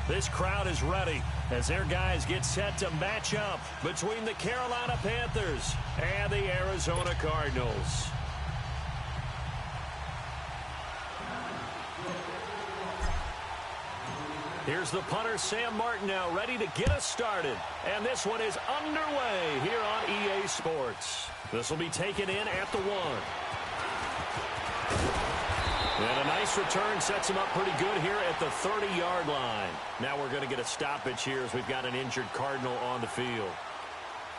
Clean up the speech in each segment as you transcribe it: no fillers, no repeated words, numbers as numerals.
This crowd is ready as their guys get set to match up between the Carolina Panthers and the Arizona Cardinals. Here's the punter, Sam Martin, now ready to get us started. And this one is underway here on EA Sports. This will be taken in at the 1. And a nice return sets him up pretty good here at the 30-yard line. Now we're going to get a stoppage here as we've got an injured Cardinal on the field.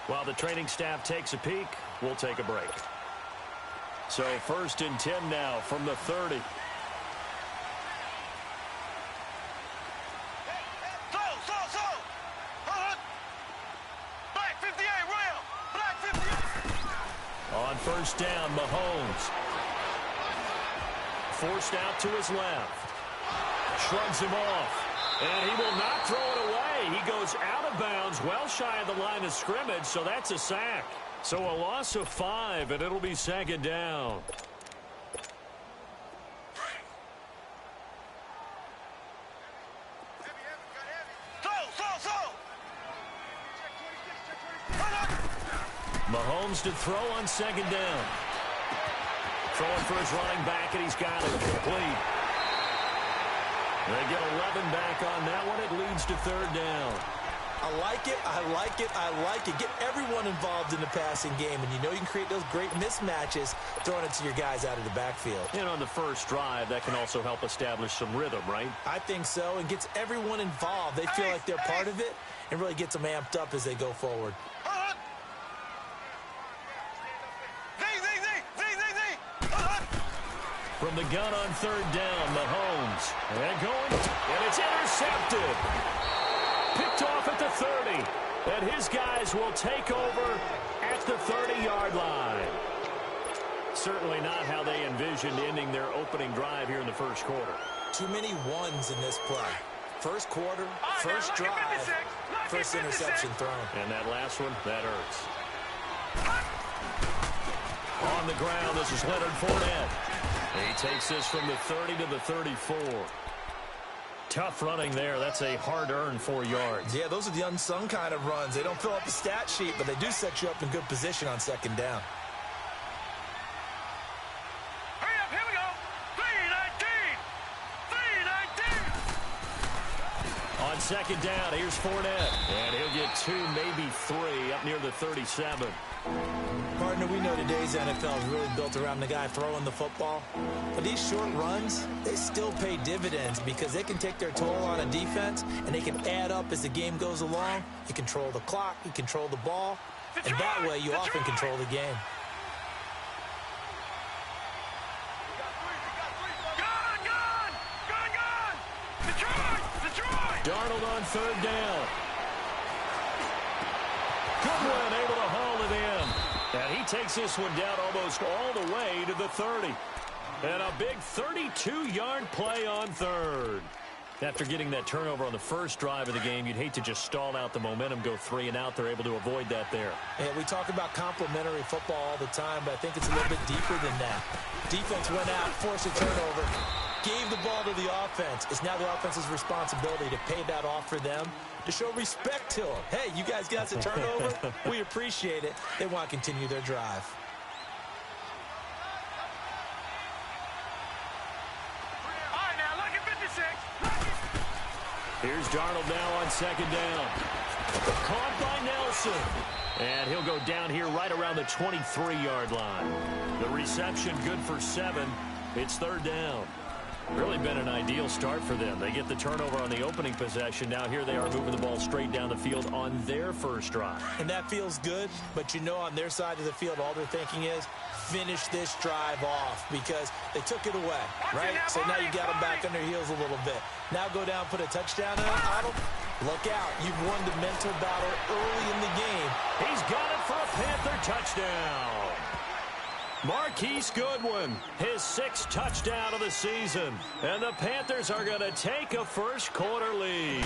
While the training staff takes a peek, we'll take a break. So 1st and 10 now from the 30. On 1st down, Mahomes. Forced out to his left. Shrugs him off. And he will not throw it away. He goes out of bounds, well shy of the line of scrimmage, so that's a sack. So a loss of 5, and it'll be 2nd down. Mahomes to throw on 2nd down. Throwing for his running back, and he's got it complete. They get 11 back on that one. It leads to 3rd down. I like it, I like it, I like it. Get everyone involved in the passing game, and you know you can create those great mismatches throwing it to your guys out of the backfield. And on the first drive, that can also help establish some rhythm, right? I think so, and gets everyone involved. They feel like they're part of it and really gets them amped up as they go forward. From the gun on 3rd down, Mahomes. And going, and it's intercepted. Picked off at the 30. And his guys will take over at the 30-yard line. Certainly not how they envisioned ending their opening drive here in the first quarter. Too many ones in this play. First quarter, first drive, first interception thrown. And that last one, that hurts. On the ground, this is Leonard Fournette. He takes this from the 30 to the 34. Tough running there. That's a hard-earned 4 yards. Yeah, those are the unsung kind of runs. They don't fill up the stat sheet, but they do set you up in good position on 2nd down. Hurry up, here we go. 3-19. On 2nd down, here's Fournette. And he'll get 2, maybe 3, up near the 37. Partner, we know today's NFL is really built around the guy throwing the football. But these short runs, they still pay dividends because they can take their toll on a defense, and they can add up as the game goes along. You control the clock, you control the ball, and that way you often control the game. Darnold on 3rd down. Goodwin able to haul it in. And he takes this one down almost all the way to the 30. And a big 32-yard play on 3rd. After getting that turnover on the first drive of the game, you'd hate to just stall out the momentum, go 3 and out. They're able to avoid that there. Yeah, we talk about complementary football all the time, but I think it's a little bit deeper than that. Defense went out, forced a turnover, gave the ball to the offense. It's now the offense's responsibility to pay that off for them, to show respect to them. Hey, you guys got the turnover. We appreciate it. They want to continue their drive. Here's Darnold now on 2nd down. Caught by Nelson. And he'll go down here right around the 23-yard line. The reception good for 7. It's 3rd down. Really been an ideal start for them. They get the turnover on the opening possession. Now here they are moving the ball straight down the field on their first drive. And that feels good, but you know on their side of the field all they're thinking is finish this drive off because they took it away, right? So now you got them back on their heels a little bit. Now go down, put a touchdown on them. Look out. You've won the mental battle early in the game. He's got it for a Panther touchdown. Marquise Goodwin, his 6th touchdown of the season. And the Panthers are going to take a first quarter lead.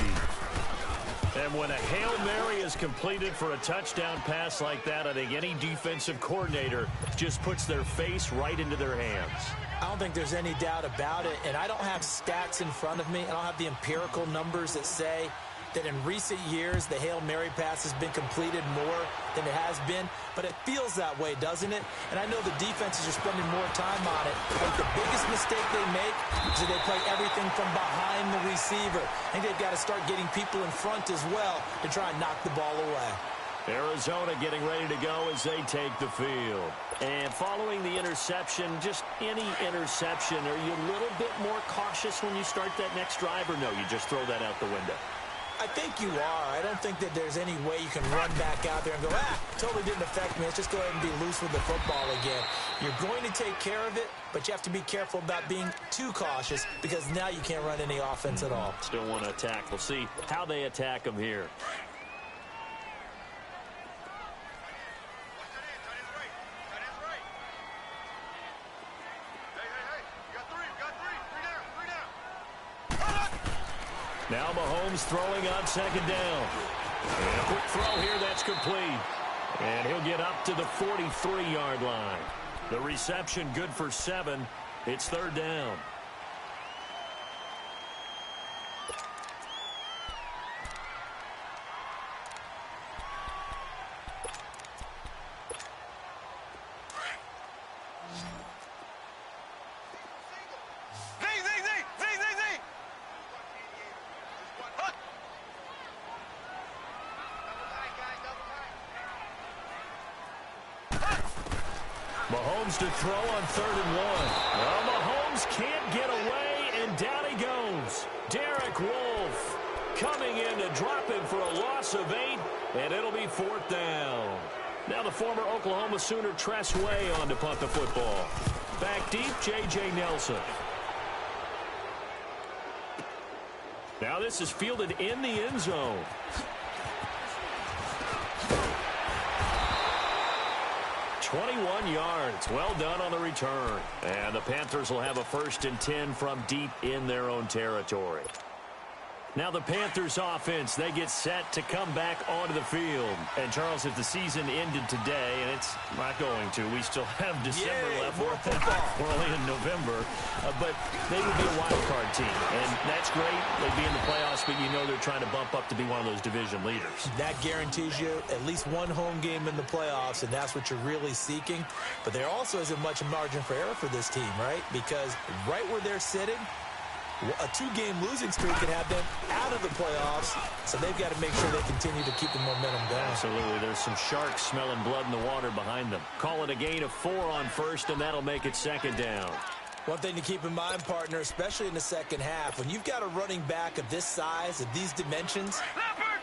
And when a Hail Mary is completed for a touchdown pass like that, I think any defensive coordinator just puts their face right into their hands. I don't think there's any doubt about it, and I don't have stats in front of me. I don't have the empirical numbers that say that in recent years the Hail Mary pass has been completed more than it has been, but it feels that way, doesn't it? And I know the defenses are spending more time on it, but the biggest mistake they make is that they play everything from behind the receiver. I think they've got to start getting people in front as well to try and knock the ball away. Arizona getting ready to go as they take the field. And following the interception, just any interception, are you a little bit more cautious when you start that next drive, or no, you just throw that out the window? I think you are. I don't think that there's any way you can run back out there and go, totally didn't affect me. Let's just go ahead and be loose with the football again. You're going to take care of it, but you have to be careful about being too cautious because now you can't run any offense at all. Still want to attack. We'll see how they attack them here. Now Mahomes throwing on second down. And a quick throw here, that's complete. And he'll get up to the 43-yard line. The reception good for 7. It's third down. Mahomes to throw on 3rd and 1. Well, Mahomes can't get away, and down he goes. Derek Wolfe coming in to drop him for a loss of 8, and it'll be 4th down. Now the former Oklahoma Sooner Tress Way on to punt the football. Back deep, J.J. Nelson. Now this is fielded in the end zone. 21 yards. Well done on the return. And the Panthers will have a 1st and 10 from deep in their own territory. Now the Panthers offense, they get set to come back onto the field. And Charles, if the season ended today, and it's not going to, we still have December left. More football. We're only in November. But they would be a wild card team. And that's great. They'd be in the playoffs, but you know they're trying to bump up to be one of those division leaders. That guarantees you at least one home game in the playoffs, and that's what you're really seeking. But there also isn't much margin for error for this team, right? Because right where they're sitting, a 2-game losing streak could have them out of the playoffs, so they've got to make sure they continue to keep the momentum going. Absolutely. There's some sharks smelling blood in the water behind them. Call it a gain of 4 on 1st, and that'll make it 2nd down. One thing to keep in mind, partner, especially in the second half, when you've got a running back of this size, of these dimensions,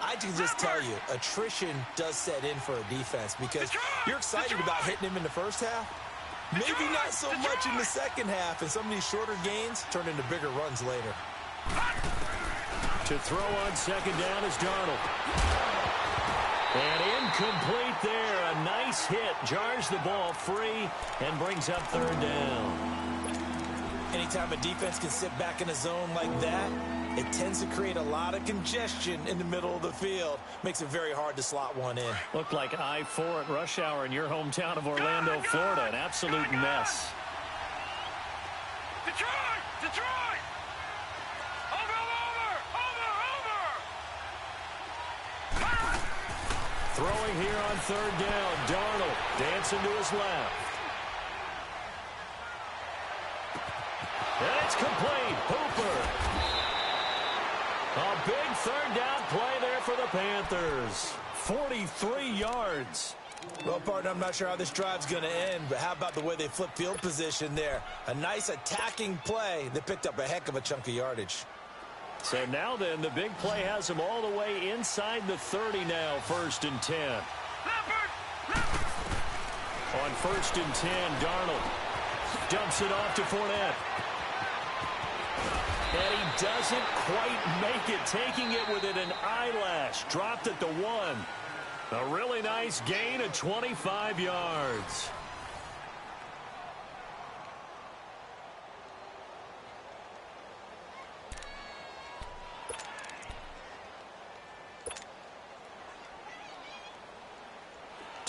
I can just tell you, attrition does set in for a defense because you're excited about hitting him in the first half. Maybe not so much in the second half, and some of these shorter gains turn into bigger runs later. To throw on 2nd down is Darnold. And incomplete there. A nice hit. Jars the ball free and brings up 3rd down. Anytime a defense can sit back in a zone like that, it tends to create a lot of congestion in the middle of the field. Makes it very hard to slot one in. Looked like I-4 at rush hour in your hometown of Orlando, Florida. An absolute mess. Detroit! Detroit! Over! Throwing here on 3rd down. Darnold dancing to his left. And it's complete. Hooper. A big 3rd down play there for the Panthers. 43 yards. Well, partner, I'm not sure how this drive's going to end, but how about the way they flip field position there? A nice attacking play that picked up a heck of a chunk of yardage. So now then, the big play has them all the way inside the 30 now, 1st and 10. On 1st and 10, Darnold dumps it off to Fournette. And he doesn't quite make it, taking it within an eyelash. Dropped at the 1. A really nice gain of 25 yards.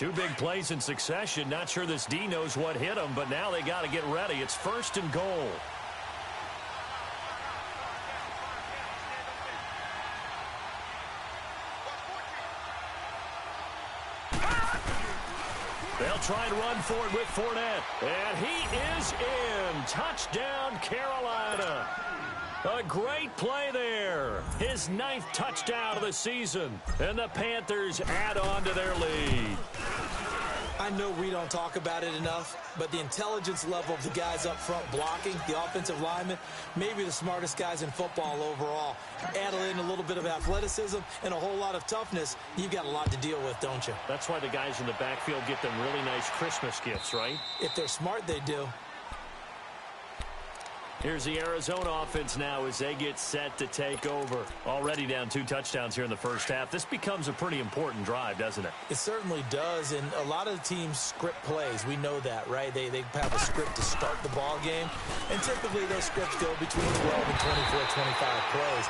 Two big plays in succession. Not sure this D knows what hit him, but now they got to get ready. It's 1st and goal. They'll try and run for it with Fournette. And he is in. Touchdown, Carolina. A great play there. His 9th touchdown of the season. And the Panthers add on to their lead. I know we don't talk about it enough, but the intelligence level of the guys up front blocking, the offensive linemen, maybe the smartest guys in football overall. Add in a little bit of athleticism and a whole lot of toughness, you've got a lot to deal with, don't you? That's why the guys in the backfield get them really nice Christmas gifts, right? If they're smart, they do. Here's the Arizona offense now as they get set to take over. Already down 2 touchdowns here in the first half. This becomes a pretty important drive, doesn't it? It certainly does, and a lot of the teams script plays. We know that, right? They have a script to start the ball game, and typically those scripts go between 12 and 24, 25 plays.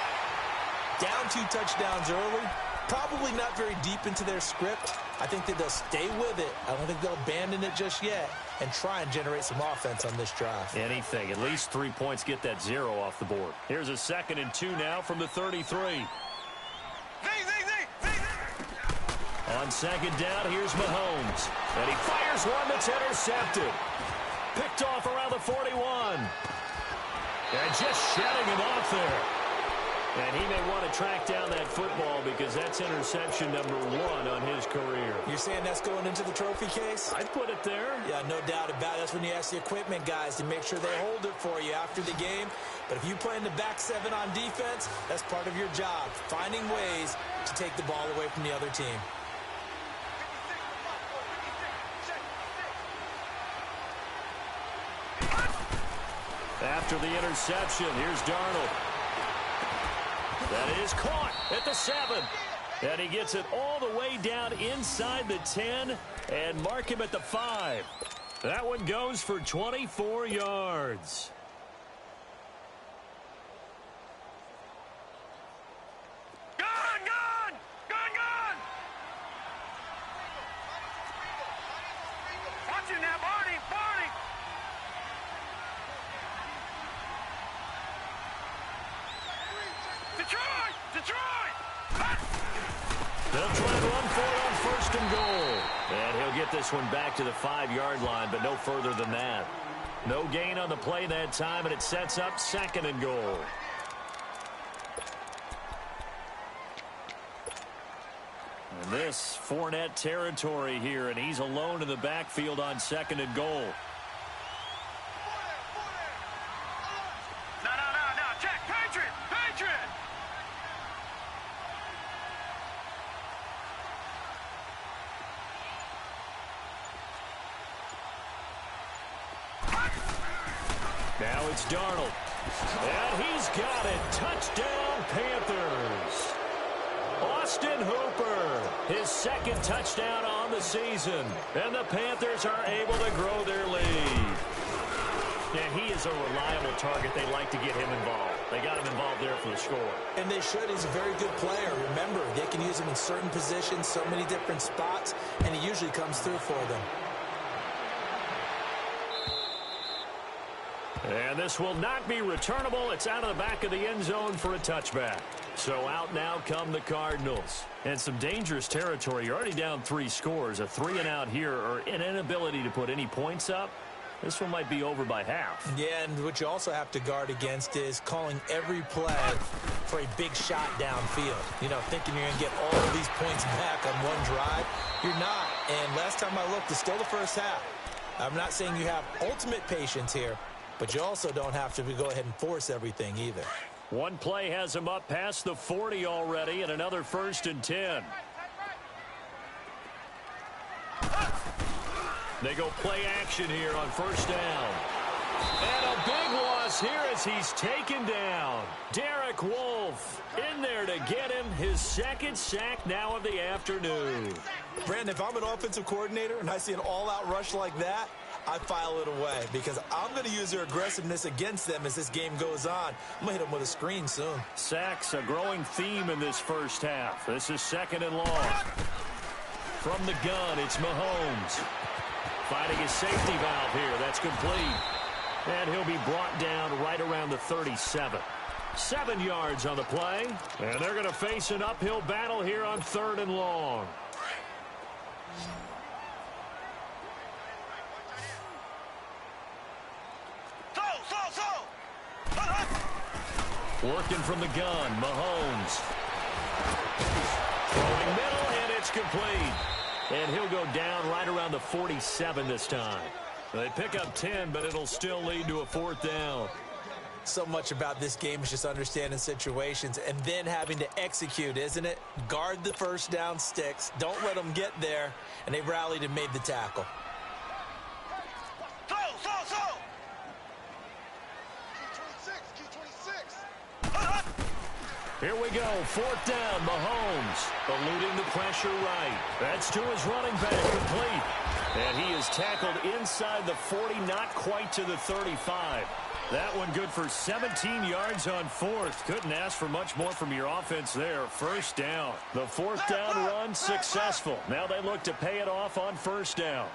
Down 2 touchdowns early, probably not very deep into their script. I think that they'll stay with it. I don't think they'll abandon it just yet and try and generate some offense on this drive. Anything. At least 3 points, get that 0 off the board. Here's a 2nd and 2 now from the 33. On 2nd down, here's Mahomes. And he fires one that's intercepted. Picked off around the 41. And just shedding him off there. And he may want to track down that football because that's interception number 1 on his career. You're saying that's going into the trophy case? I'd put it there. Yeah, no doubt about it. That's when you ask the equipment guys to make sure they hold it for you after the game. But if you play in the back 7 on defense, that's part of your job, finding ways to take the ball away from the other team. After the interception, here's Darnold. That is caught at the 7. And he gets it all the way down inside the 10 and mark him at the 5. That one goes for 24 yards. Gun! Watch it now, Barney! Detroit! They'll try and run for it on 1st and goal. And he'll get this one back to the 5-yard line, but no further than that. No gain on the play that time, and it sets up 2nd and goal. And this Fournette territory here, and he's alone in the backfield on 2nd and goal. No, check, Patriot! Now it's Darnold. And he's got it. Touchdown, Panthers. Austin Hooper, his 2nd touchdown on the season. And the Panthers are able to grow their lead. And he is a reliable target. They like to get him involved. They got him involved there for the score. And they should. He's a very good player. Remember, they can use him in certain positions, so many different spots, and he usually comes through for them. And this will not be returnable. It's out of the back of the end zone for a touchback. So out now come the Cardinals. And some dangerous territory. You're already down 3 scores. A 3-and-out here, or an inability to put any points up. This one might be over by half. Yeah, and what you also have to guard against is calling every play for a big shot downfield. You know, thinking you're going to get all of these points back on one drive. You're not. And last time I looked, it's still the first half. I'm not saying you have ultimate patience here, but you also don't have to go ahead and force everything either. One play has him up past the 40 already, and another 1st and 10. They go play action here on 1st down. And a big loss here as he's taken down. Derek Wolfe in there to get him his 2nd sack now of the afternoon. Brandon, if I'm an offensive coordinator and I see an all-out rush like that, I file it away because I'm going to use their aggressiveness against them as this game goes on. I'm going to hit them with a screen soon. Sacks, a growing theme in this first half. This is 2nd and long. From the gun, it's Mahomes. Finding his safety valve here. That's complete. And he'll be brought down right around the 37. 7 yards on the play. And they're going to face an uphill battle here on 3rd and long. Working from the gun, Mahomes. Throwing middle, and it's complete. And he'll go down right around the 47 this time. They pick up 10, but it'll still lead to a 4th down. So much about this game is just understanding situations and then having to execute, isn't it? Guard the first down sticks. Don't let them get there. And they rallied and made the tackle. Here we go, 4th down, Mahomes, eluding the pressure right. That's to his running back, complete. And he is tackled inside the 40, not quite to the 35. That one good for 17 yards on 4th. Couldn't ask for much more from your offense there. 1st down. The 4th down run successful. Now they look to pay it off on 1st down.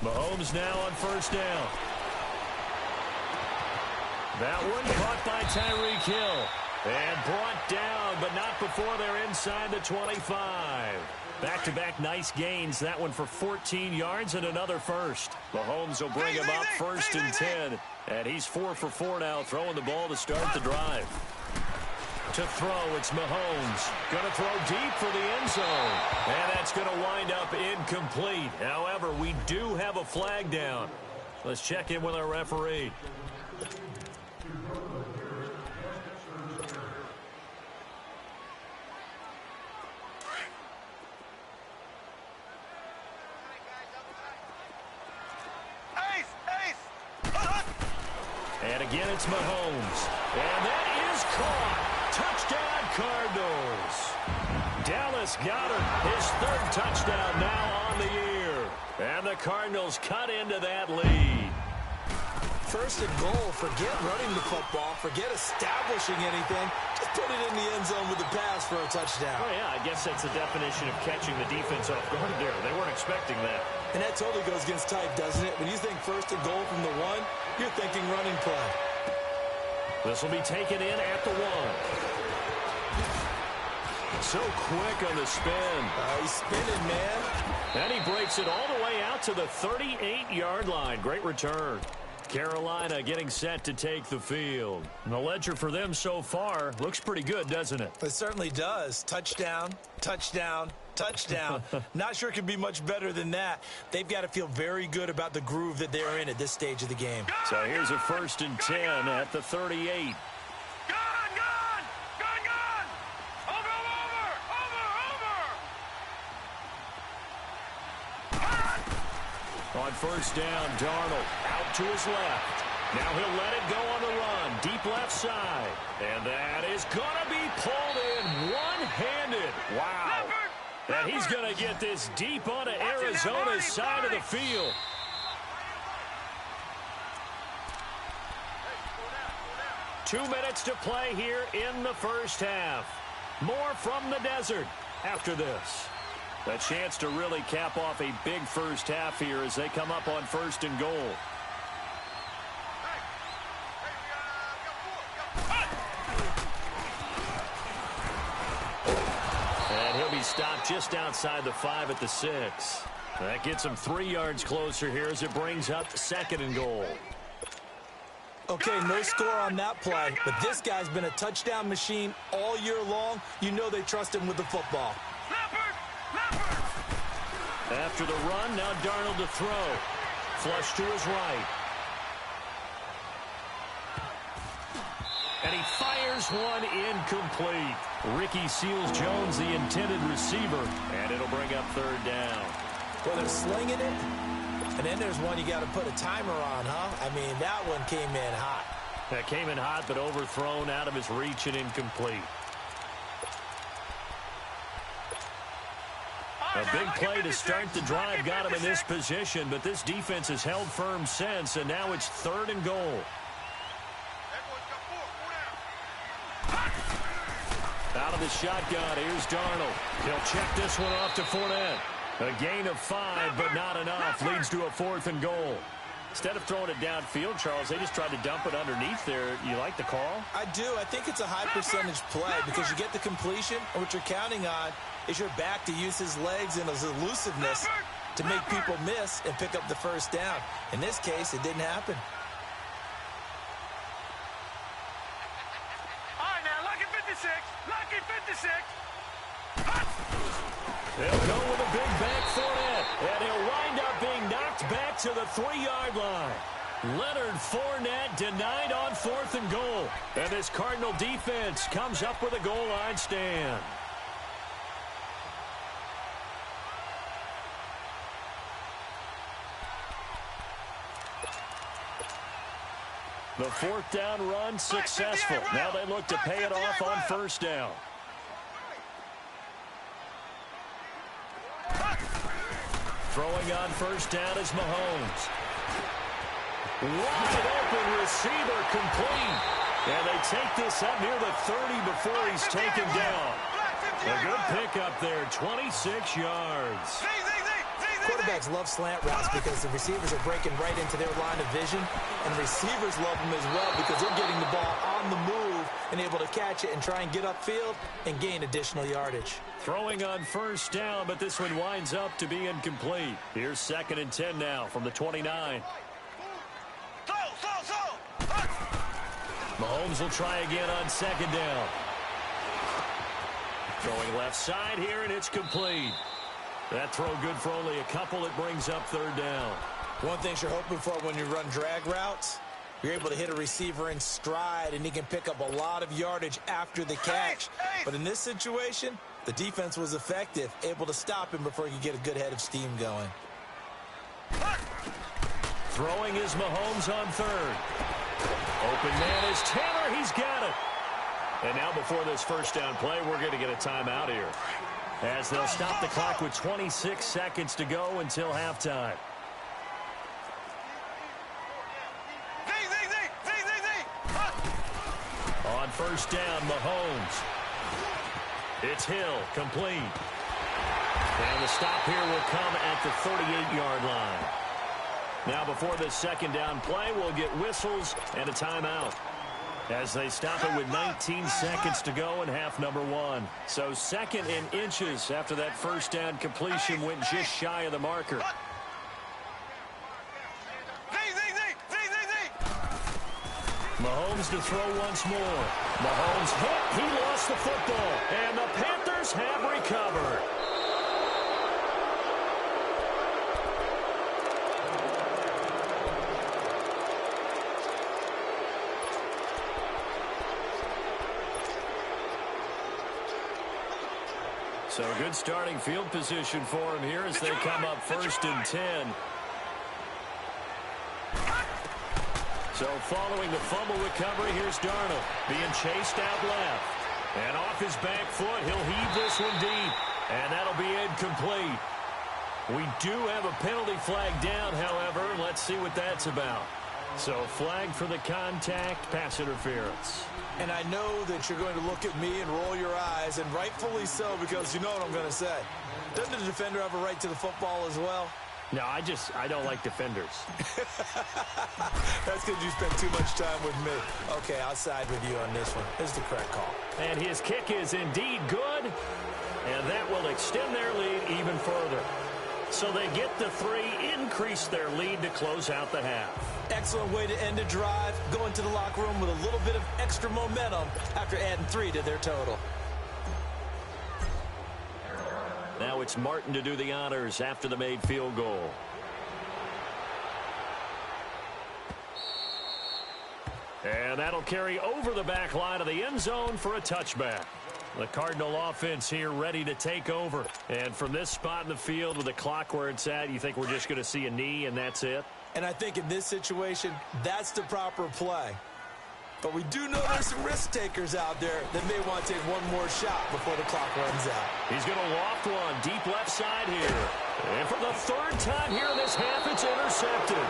Mahomes now on 1st down. That one caught by Tyreek Hill. And brought down, but not before they're inside the 25. Back-to-back nice gains. That one for 14 yards and another first. Mahomes will bring him up 1st and 10. And he's 4 for 4 now, throwing the ball to start the drive. To throw, it's Mahomes. Going to throw deep for the end zone. And that's going to wind up incomplete. However, we do have a flag down. Let's check in with our referee. And again, it's Mahomes. And that is caught. Touchdown, Cardinals. Dallas Goedert, his 3rd touchdown now on the year. And the Cardinals cut into that lead. 1st and goal. Forget running the football. Forget establishing anything. Just put it in the end zone with the pass for a touchdown. Oh, yeah, I guess that's a definition of catching the defense off guard there. They weren't expecting that. And that totally goes against type, doesn't it? When you think 1st and goal from the 1, you're thinking running play. This will be taken in at the 1. So quick on the spin. He's spinning, man. And he breaks it all the way out to the 38-yard line. Great return. Carolina getting set to take the field. And the ledger for them so far looks pretty good, doesn't it? It certainly does. Touchdown, touchdown, touchdown. Not sure it can be much better than that. They've got to feel very good about the groove that they're in at this stage of the game. So here's a 1st and 10 at the 38. On 1st down, Darnold out to his left. Now he'll let it go on the run. Deep left side. And that is going to be pulled in one-handed. Wow. And he's going to get this deep onto Arizona's side of the field. Two minutes to play here in the 1st half. More from the desert after this. A chance to really cap off a big 1st half here as they come up on 1st and goal. And he'll be stopped just outside the 5 at the 6. That gets him 3 yards closer here as it brings up 2nd and goal. Okay, no score on that play, but this guy's been a touchdown machine all year long. You know they trust him with the football. After the run, now Darnold to throw. Flush to his right. And he fires one incomplete. Ricky Seals-Jones, the intended receiver, and it'll bring up 3rd down. Well, they're slinging it, and then there's one you got to put a timer on, huh? I mean, that one came in hot. That came in hot, but overthrown out of his reach and incomplete. A big play to start the drive got him in this position, but this defense has held firm since, and now it's 3rd and goal. Out of the shotgun, here's Darnold. He'll check this one off to Fournette. A gain of 5, but not enough. Leads to a 4th and goal. Instead of throwing it downfield, Charles, they just tried to dump it underneath there. You like the call? I do. I think it's a high percentage play because you get the completion, and what you're counting on is your back to use his legs and his elusiveness to make people miss and pick up the first down. In this case, it didn't happen. All right, now, lucky 56. Lucky 56. They'll go with a big back Fournette, and he'll wind up being knocked back to the 3-yard line. Leonard Fournette denied on 4th and goal. And this Cardinal defense comes up with a goal line stand. The 4th down run successful. Now they look to pay it off on 1st down. Throwing on 1st down is Mahomes. Wide open receiver complete. And they take this up near the 30 before he's taken down. A good pickup there, 26 yards. Quarterbacks love slant routes because the receivers are breaking right into their line of vision, and receivers love them as well because they're getting the ball on the move and able to catch it and try and get upfield and gain additional yardage. Throwing on 1st down, but this one winds up to be incomplete. Here's 2nd and 10 now from the 29. Mahomes will try again on 2nd down. Throwing left side here, and it's complete. That throw good for only a couple. It brings up 3rd down. One thing you're hoping for when you run drag routes, you're able to hit a receiver in stride, and he can pick up a lot of yardage after the catch. But in this situation, the defense was effective, able to stop him before he could get a good head of steam going. Throwing is Mahomes on 3rd. Open man is Taylor. He's got it. And now before this 1st down play, we're going to get a timeout here, as they'll stop the clock with 26 seconds to go until halftime. On 1st down, Mahomes. It's Hill, complete. And the stop here will come at the 38-yard line. Now before this 2nd down play, we'll get whistles and a timeout, as they stop it with 19 seconds to go in half number 1. So 2nd and inches after that 1st down completion went just shy of the marker. Mahomes to throw once more. Mahomes hit. He lost the football. And the Panthers have recovered. So good starting field position for him here as they come up 1st and 10. So following the fumble recovery, here's Darnold being chased out left. And off his back foot, he'll heave this one deep. And that'll be incomplete. We do have a penalty flag down, however. Let's see what that's about. So flag for the contact, pass interference. And I know that you're going to look at me and roll your eyes, and rightfully so, because you know what I'm going to say. Doesn't the defender have a right to the football as well? No, I don't like defenders. That's because you spent too much time with me. Okay, I'll side with you on this one. This is the correct call. And his kick is indeed good, and that will extend their lead even further. So they get the 3, increase their lead to close out the half. Excellent way to end a drive. Go into the locker room with a little bit of extra momentum after adding 3 to their total. Now it's Martin to do the honors after the made field goal. And that'll carry over the back line of the end zone for a touchback. The Cardinal offense here ready to take over. And from this spot in the field with the clock where it's at, you think we're just going to see a knee and that's it? And I think in this situation, that's the proper play. But we do know there's some risk takers out there that may want to take one more shot before the clock runs out. He's going to loft one deep left side here. And for the 3rd time here in this half, it's intercepted.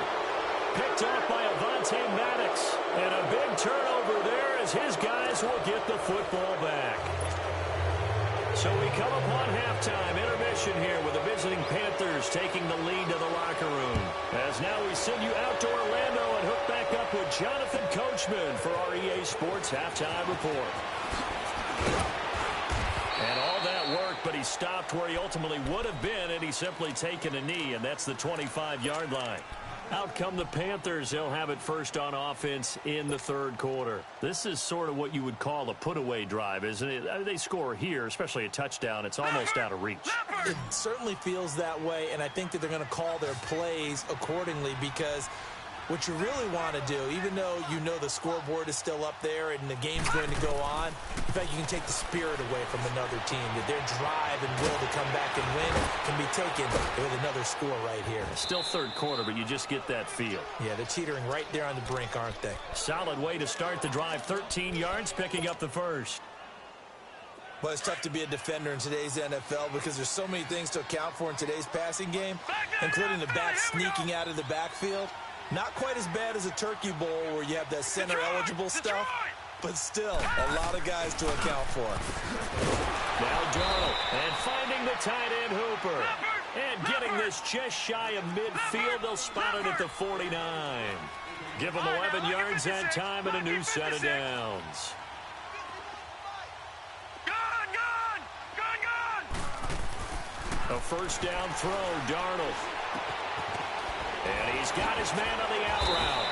Picked off by Avonte Maddox. And a big turnover there as his guys will get the football back. So we come upon halftime, intermission here with the visiting Panthers taking the lead to the locker room. As now we send you out to Orlando and hook back up with Jonathan Coachman for our EA Sports Halftime Report. And all that work, but he stopped where he ultimately would have been, and he's simply taken a knee, and that's the 25-yard line. Out come the Panthers. They'll have it first on offense in the third quarter. This is sort of what you would call a put-away drive, isn't it? I mean, they score here, especially a touchdown. It's almost out of reach. It certainly feels that way, and I think that they're going to call their plays accordingly because what you really want to do, even though you know the scoreboard is still up there and the game's going to go on, in fact, you can take the spirit away from another team, that their drive and will to come back and win can be taken with another score right here. Still third quarter, but you just get that feel. Yeah, they're teetering right there on the brink, aren't they? Solid way to start the drive, 13 yards, picking up the first. Well, it's tough to be a defender in today's NFL because there's so many things to account for in today's passing game, including the back sneaking out of the backfield. Not quite as bad as a turkey bowl where you have that center-eligible stuff, but still a lot of guys to account for. Now Darnold, and finding the tight end Hooper. And getting this just shy of midfield, they'll spot it at the 49. Give them 11 yards that time and a new set of downs. A first down throw, Darnold. And he's got his man on the out route.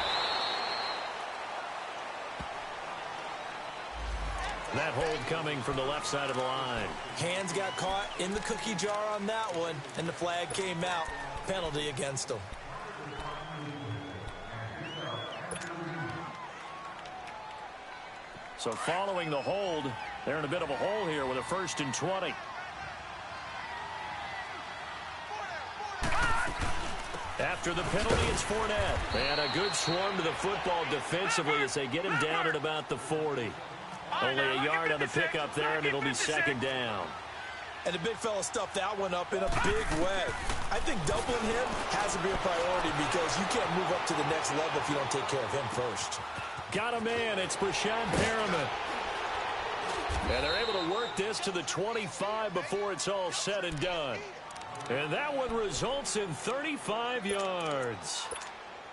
That hold coming from the left side of the line. Hands got caught in the cookie jar on that one, and the flag came out. Penalty against him. So following the hold, they're in a bit of a hole here with a 1st and 20. After the penalty, it's Fournette. And a good swarm to the football defensively as they get him down at about the 40. Only a yard on the pickup there, and it'll be 2nd down. And the big fella stuffed that one up in a big way. I think doubling him has to be a priority because you can't move up to the next level if you don't take care of him first. Got a man. It's Brashad Perriman. And they're able to work this to the 25 before it's all said and done. And that one results in 35 yards.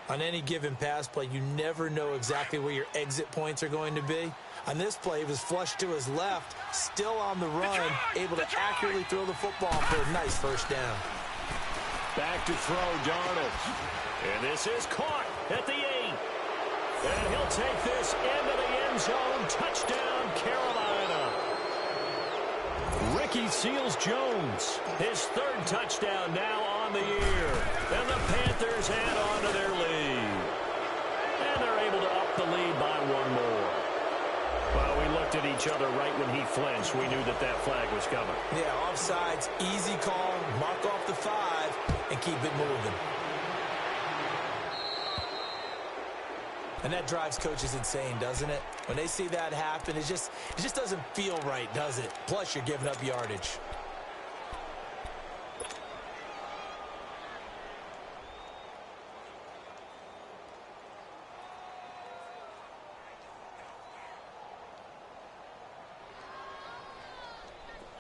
On any given pass play, you never know exactly where your exit points are going to be. On this play, he was flushed to his left, still on the run, able to accurately throw the football for a nice first down. Back to throw, Darnold. And this is caught at the 8. And he'll take this into the end zone. Touchdown, Carolina. Ricky Seals-Jones, his 3rd touchdown now on the year. And the Panthers add on to their lead. And they're able to up the lead by 1 more. Well, we looked at each other right when he flinched. We knew that that flag was coming. Yeah, offsides, easy call, mark off the 5, and keep it moving. And that drives coaches insane, doesn't it? When they see that happen, it just doesn't feel right, does it? Plus, you're giving up yardage.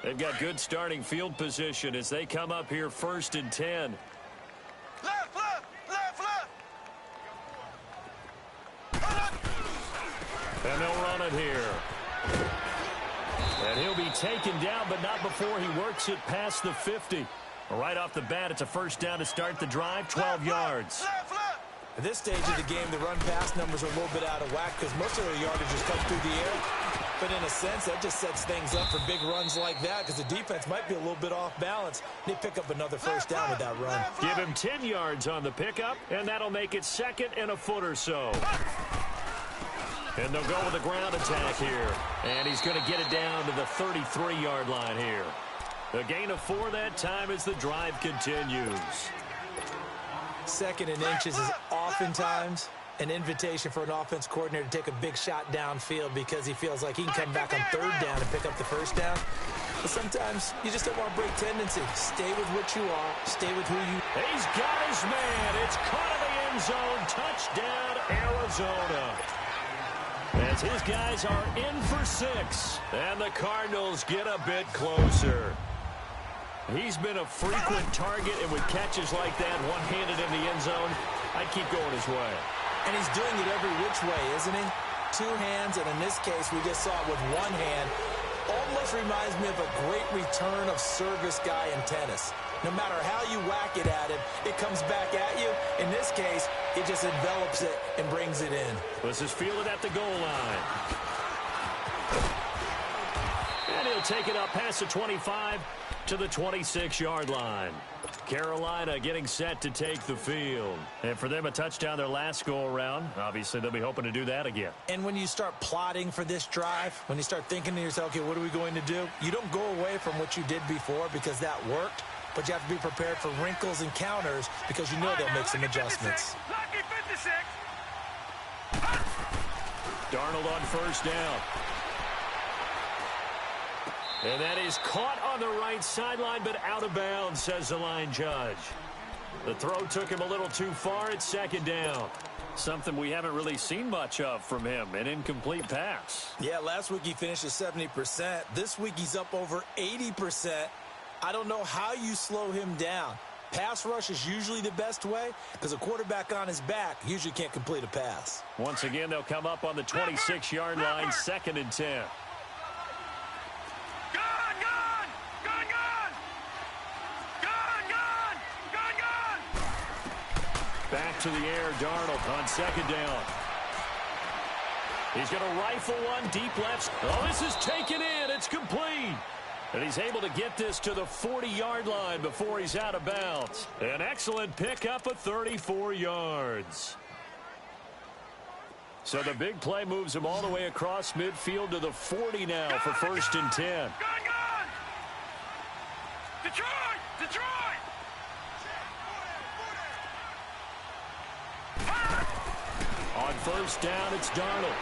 They've got good starting field position as they come up here 1st and 10. Left, left, left, left. And they'll run it here. And he'll be taken down, but not before he works it past the 50. Right off the bat, it's a first down to start the drive, 12 yards. Left, left. At this stage of the game, the run-pass numbers are a little bit out of whack because most of the yardage has come through the air. But in a sense, that just sets things up for big runs like that because the defense might be a little bit off balance. They pick up another first down with that run. Give him 10 yards on the pickup, and that'll make it 2nd and a foot or so. And they'll go with a ground attack here. And he's going to get it down to the 33-yard line here. A gain of 4 that time as the drive continues. 2nd and inches is oftentimes an invitation for an offense coordinator to take a big shot downfield because he feels like he can come back on 3rd down and pick up the first down. But sometimes you just don't want to break tendency. Stay with what you are. Stay with who you... He's got his man. It's caught in the end zone. Touchdown, Arizona. as his guys are in for 6. And the Cardinals get a bit closer. He's been a frequent target, and with catches like that, one-handed in the end zone, I'd keep going his way. And he's doing it every which way, isn't he? 2 hands, and in this case, we just saw it with 1 hand. Almost reminds me of a great return of service guy in tennis. No matter how you whack it at him, it comes back at you. In this case, it just envelops it and brings it in. This is fielded at the goal line. And he'll take it up past the 25 to the 26-yard line. Carolina getting set to take the field. And for them, a touchdown their last go-around. Obviously, they'll be hoping to do that again. And when you start plotting for this drive, when you start thinking to yourself, okay, what are we going to do? You don't go away from what you did before because that worked, but you have to be prepared for wrinkles and counters because you know they'll make some adjustments. Lucky 56. Darnold on first down. And that is caught on the right sideline, but out of bounds, says the line judge. The throw took him a little too far. It's second down. Something we haven't really seen much of from him, an incomplete pass. Yeah, last week he finished at 70%. This week he's up over 80%. I don't know how you slow him down. Pass rush is usually the best way because a quarterback on his back usually can't complete a pass. Once again, they'll come up on the 26-yard line, 2nd and 10. Back to the air, Darnold on second down. He's going to rifle one deep left. Oh, this is taken in. It's complete. And he's able to get this to the 40-yard line before he's out of bounds. An excellent pickup of 34 yards. So the big play moves him all the way across midfield to the 40 now for 1st and 10. Detroit! Detroit! On first down, it's Darnold.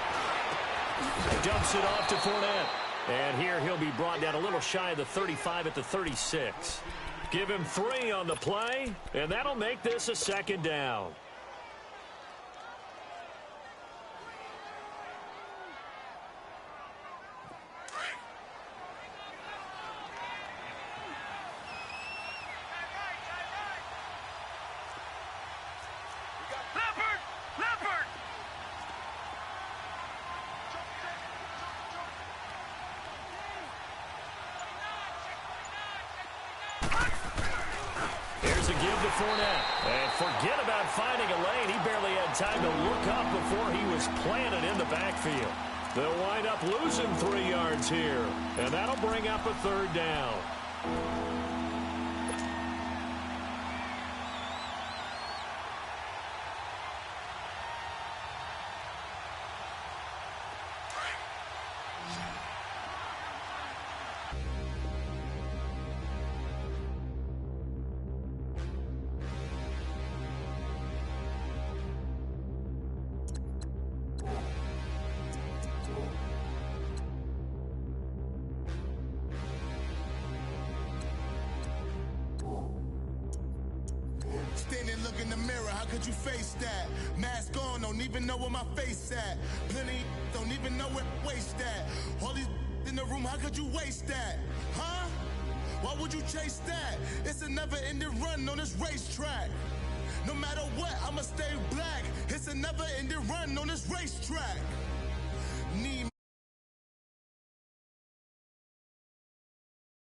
Dumps it off to Fournette. And here he'll be brought down a little shy of the 35 at the 36. Give him 3 on the play, and that'll make this a 2nd down. Fournette. And forget about finding a lane. He barely had time to look up before he was planted in the backfield. They'll wind up losing 3 yards here. And that'll bring up a 3rd down. Standing, look in the mirror, how could you face that? Mask on, don't even know where my face at. Plenty, don't even know where waste at. All these in the room, how could you waste that? Huh? Why would you chase that? It's a never-ending run on this racetrack. No matter what, I'ma stay black. It's a never-ending run on this racetrack. Need